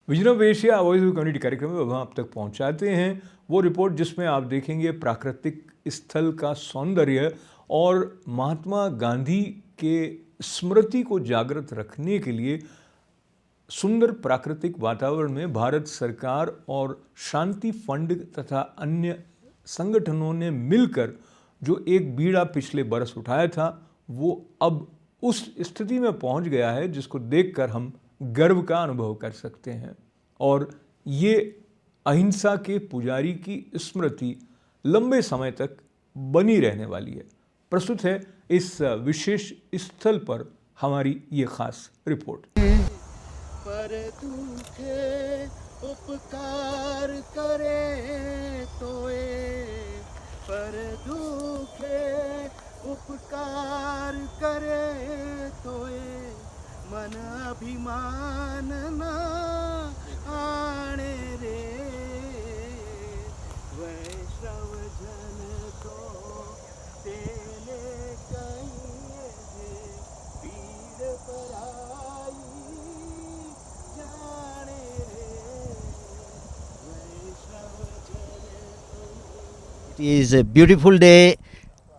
Vision of Asia voice of community कार्यक्रम में वहाँ आप तक पहुँचाते हैं वो रिपोर्ट जिसमें आप देखेंगे प्राकृतिक स्थल का सौंदर्य और महात्मा गांधी के स्मृति को जागृत रखने के लिए सुंदर प्राकृतिक वातावरण में भारत सरकार और शांति फंड तथा अन्य संगठनों ने मिलकर जो एक बीड़ा पिछले बरस उठाया था वो अब उस स्थिति में पहुंच गया है जिसको देखकर हम गर्व का अनुभव कर सकते हैं। और ये अहिंसा के पुजारी की स्मृति लंबे समय तक बनी रहने वाली है। प्रस्तुत है इस विशेष स्थल पर हमारी ये खास रिपोर्ट। पर दुखे उपकार करे तोए, पर दुखे उपकार करे तोए, मन अभिमान न आणे रे, वैष्णव जन तो तेने कहिए जे, पीर पराई जाने रे, वैष्णव जन तो। It is a beautiful day.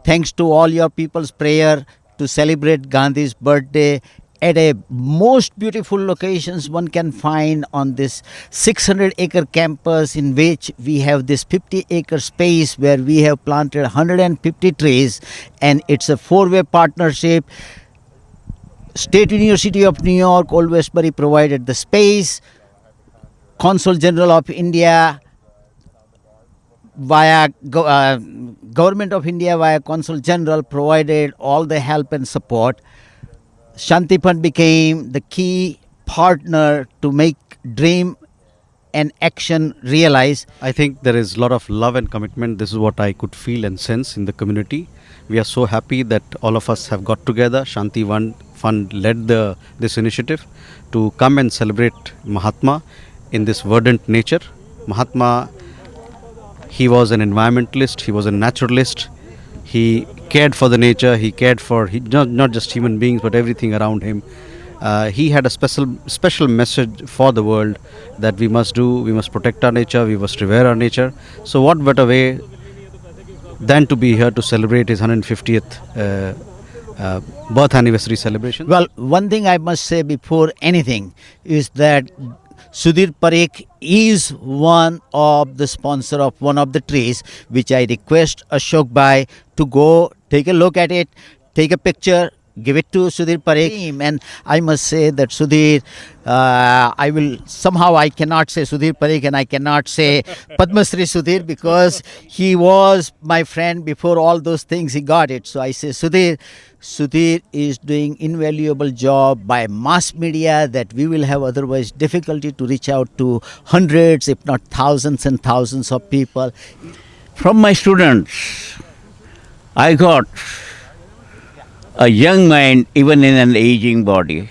Thanks to all your people's prayer to celebrate Gandhi's birthday at a most beautiful locations one can find on this 600-acre campus, in which we have this 50-acre space where we have planted 150 trees, and it's a four-way partnership. State University of New York, Old Westbury provided the space. Consul General of India via Government of India via Consul General provided all the help and support. Shanti Fund became the key partner to make dream and action realize. I think there is a lot of love and commitment. This is what I could feel and sense in the community. We are so happy that all of us have got together. Shanti Fund led this initiative to come and celebrate Mahatma in this verdant nature. Mahatma, he was an environmentalist, he was a naturalist, he cared for the nature, he cared for not just human beings but everything around him. He had a special message for the world that we must protect our nature, we must revere our nature. So what better way than to be here to celebrate his 150th birth anniversary celebration? Well, one thing I must say before anything is that Sudhir Parekh is one of the sponsor of one of the trees, which I request Ashok Bhai to go take a look at it, take a picture, give it to Sudhir Parekh. And I must say that Sudhir, I cannot say Sudhir Parekh and I cannot say Padma Shri Sudhir, because he was my friend before all those things he got it. So I say Sudhir is doing invaluable job by mass media that we will have otherwise difficulty to reach out to hundreds if not thousands and thousands of people. From my students, I got a young mind even in an aging body.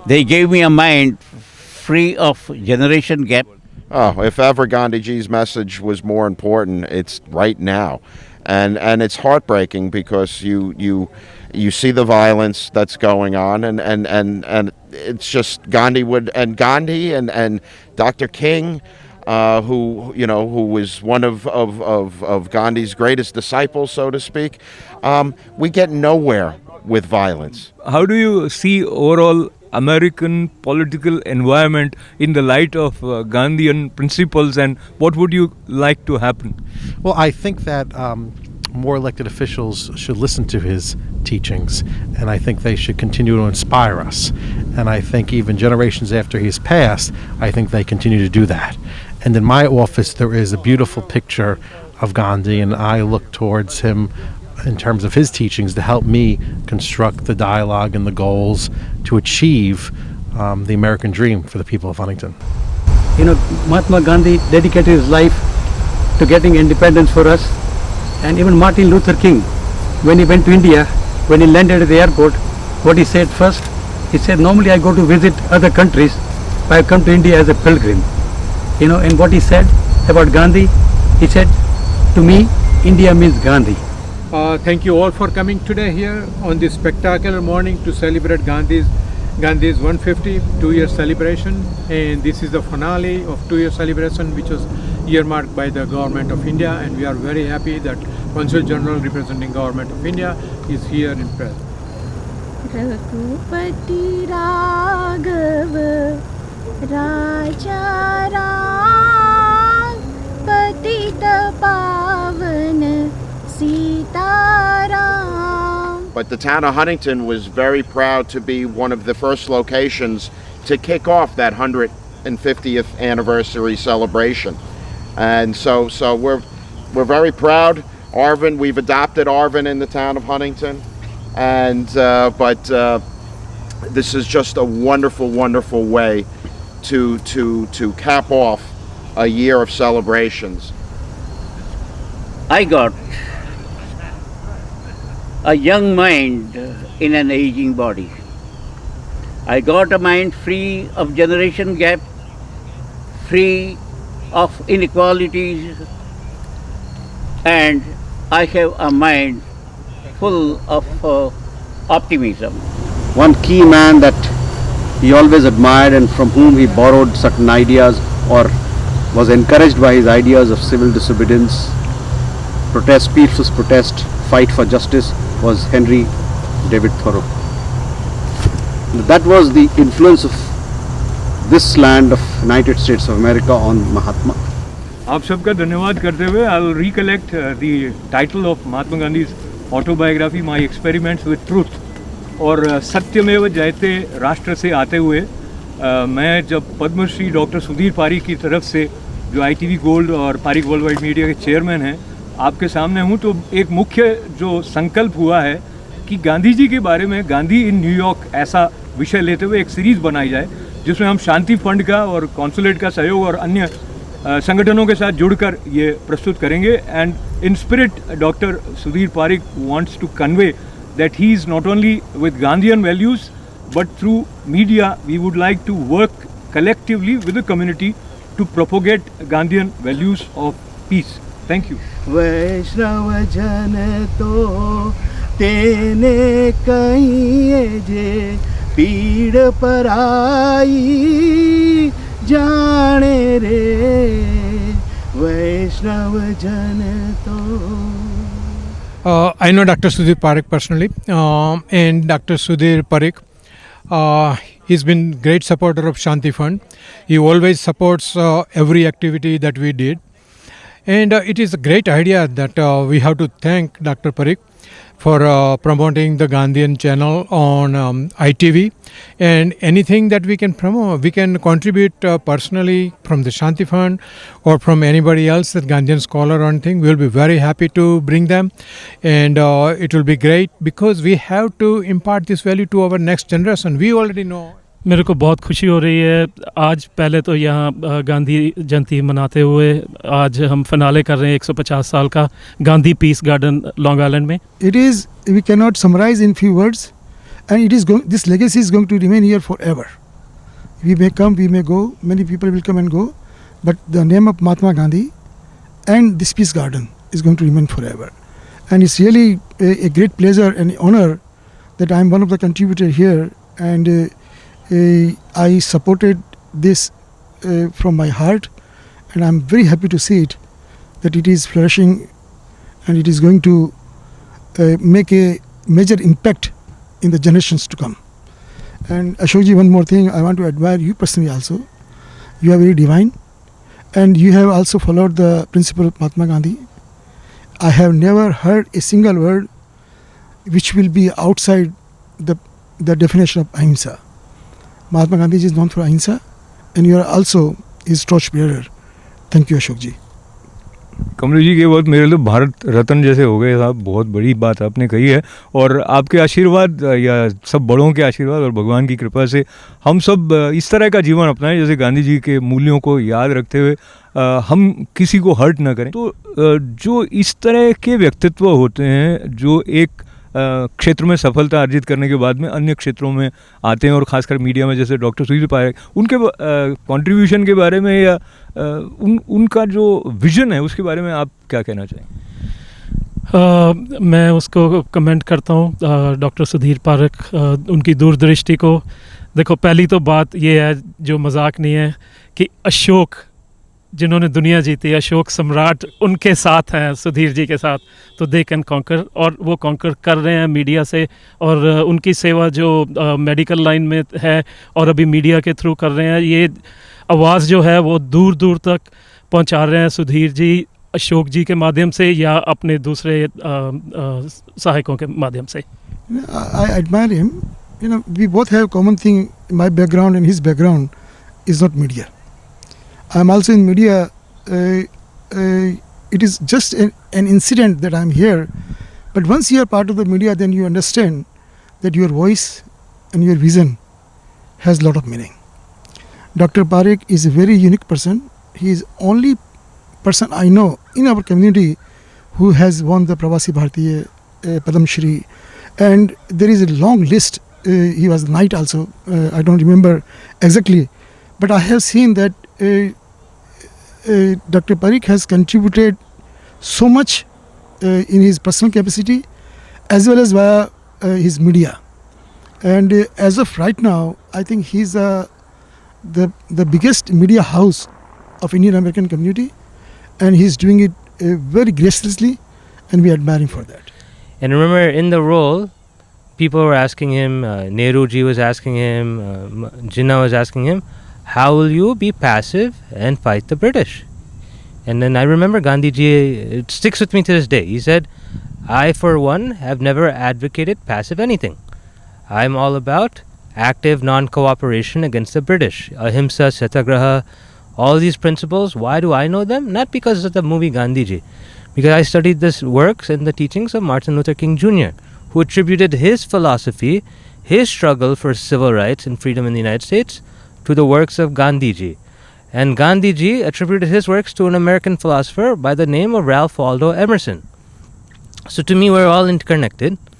They gave me a mind free of generation gap. Oh, if ever Gandhiji's message was more important, it's right now. And it's heartbreaking because you see the violence that's going on, and it's just Gandhi and Dr. King, who was one of Gandhi's greatest disciples, so to speak. We get nowhere with violence. How do you see overall American political environment in the light of Gandhian principles, and what would you like to happen? Well, I think that more elected officials should listen to his teachings, and I think they should continue to inspire us. And I think even generations after he's passed, I think they continue to do that. And in my office, there is a beautiful picture of Gandhi, and I look towards him in terms of his teachings to help me construct the dialogue and the goals to achieve the American dream for the people of Huntington. You know, Mahatma Gandhi dedicated his life to getting independence for us. And even Martin Luther King, when he went to India, when he landed at the airport, what he said first, he said, normally I go to visit other countries, but I come to India as a pilgrim. You know, and what he said about Gandhi, he said, to me, India means Gandhi. Thank you all for coming today here on this spectacular morning to celebrate Gandhi's Gandhi's 152-year celebration, and this is the finale of 2-year celebration, which was earmarked by the Government of India, and we are very happy that Consul General representing Government of India is here in presence. Raghupati Raghav राजा राम पतित पावन Sitaram. But the town of Huntington was very proud to be one of the first locations to kick off that 150th anniversary celebration. And so we're very proud. Arvin, we've adopted Arvin in the town of Huntington. And but this is just a wonderful, wonderful way to cap off a year of celebrations. I got a young mind in an aging body. I got a mind free of generation gap, free of inequalities, and I have a mind full of optimism. One key man that he always admired and from whom he borrowed certain ideas or was encouraged by his ideas of civil disobedience, protest, peaceful protest, fight for justice was Henry David Thoreau. That was the influence of this land of United States of America on Mahatma. आप सबका धन्यवाद करते हुए I will recollect the title of Mahatma Gandhi autobiography my experiments with truth. और सत्यमेव जयते राष्ट्र से आते हुए मैं जब पद्मश्री डॉक्टर सुधीर पारिक की तरफ से जो ITV गोल्ड और पारिक वर्ल्ड वाइड मीडिया के चेयरमैन हैं आपके सामने हूँ, तो एक मुख्य जो संकल्प हुआ है कि गांधी जी के बारे में गांधी इन न्यूयॉर्क ऐसा विषय लेते हुए एक सीरीज़ बनाई जाए जिसमें हम शांति फंड का और कॉन्सुलेट का सहयोग और अन्य संगठनों के साथ जुड़कर ये प्रस्तुत करेंगे. And in spirit doctor Sudhir Parik wants to convey that he is not only with Gandhian values but through media we would like to work collectively with the community to propagate Gandhian values of peace. Thank you. वैष्णव जन तो तेने कहिए जे पीड़ पराई जाने रे वैष्णव जन तो. I know Dr. Sudhir Parekh personally, and Dr. Sudhir Parekh, he's been great supporter of Shanti Fund. He always supports every activity that we did, and it is a great idea that we have to thank Dr. Parekh for promoting the Gandhian channel on ITV, and anything that we can promote, we can contribute personally from the Shanti Fund or from anybody else, that Gandhian scholar or anything. We'll be very happy to bring them, and it will be great because we have to impart this value to our next generation. We already know. मेरे को बहुत खुशी हो रही है. आज पहले तो यहाँ गांधी जयंती मनाते हुए आज हम फिनाले कर रहे हैं 150 साल का Gandhi peace garden Long Island में. It is, we cannot summarize in few words, and it is going, this legacy is going to remain here forever. We may come, we may go, many people will come and go, but the name of Mahatma Gandhi and this peace garden is going to remain forever. And it's really a great pleasure and honor that I am one of the contributors here, and I supported this from my heart, and I'm very happy to see it, that it is flourishing and it is going to make a major impact in the generations to come. And Ashokji, one more thing, I want to admire you personally also. You are very divine, and you have also followed the principle of Mahatma Gandhi. I have never heard a single word which will be outside the definition of ahimsa. Mahatma Gandhi is known for ahimsa, and you are also his torch bearer. Thank you, Ashok ji. Kamru ji के बहुत मेरे लिए भारत रत्न जैसे हो गए साहब. बहुत बड़ी बात आपने कही है, और आपके आशीर्वाद या सब बड़ों के आशीर्वाद और भगवान की कृपा से हम सब इस तरह का जीवन अपनाएं जैसे गांधी जी के मूल्यों को याद रखते हुए हम किसी को हर्ट ना करें. तो जो इस तरह के व्यक्तित्व होते हैं जो एक क्षेत्र में सफलता अर्जित करने के बाद में अन्य क्षेत्रों में आते हैं, और ख़ासकर मीडिया में जैसे डॉक्टर सुधीर पारेख, उनके कंट्रीब्यूशन के बारे में या उनका जो विज़न है उसके बारे में आप क्या कहना चाहेंगे? मैं उसको कमेंट करता हूँ डॉक्टर सुधीर पारेख, उनकी दूरदृष्टि को, देखो पहली तो बात ये है जो मजाक नहीं है कि अशोक जिन्होंने दुनिया जीती, अशोक सम्राट उनके साथ हैं सुधीर जी के साथ, तो दे कैन कॉन्कर, और वो कॉन्कर कर रहे हैं मीडिया से, और उनकी सेवा जो मेडिकल लाइन में है और अभी मीडिया के थ्रू कर रहे हैं, ये आवाज़ जो है वो दूर दूर तक पहुंचा रहे हैं सुधीर जी अशोक जी के माध्यम से या अपने दूसरे सहायकों के माध्यम से. I admire him. You know, we both have common thing. My background and his background is not media. I'm also in media. It is just an incident that I'm here. But once you are part of the media, then you understand that your voice and your vision has a lot of meaning. Dr. Parekh is a very unique person. He is only person I know in our community who has won the Pravasi Bharatiya Padam Shri. And there is a long list. He was knight also. I don't remember exactly. But I have seen that Dr. Parekh has contributed so much in his personal capacity as well as via his media. And as of right now, I think he's the biggest media house of Indian American community, and he's doing it very graciously, and we admire him for that. And remember, in the role, people were asking him, Nehruji was asking him, Jinnah was asking him, how will you be passive and fight the British? And then I remember Gandhiji, it sticks with me to this day. He said, I for one have never advocated passive anything. I'm all about active non-cooperation against the British. Ahimsa, Satyagraha, all these principles. Why do I know them? Not because of the movie Gandhiji. Because I studied this works and the teachings of Martin Luther King Jr., who attributed his philosophy, his struggle for civil rights and freedom in the United States, to the works of Gandhiji. And Gandhiji attributed his works to an American philosopher by the name of Ralph Waldo Emerson. So to me, we're all interconnected.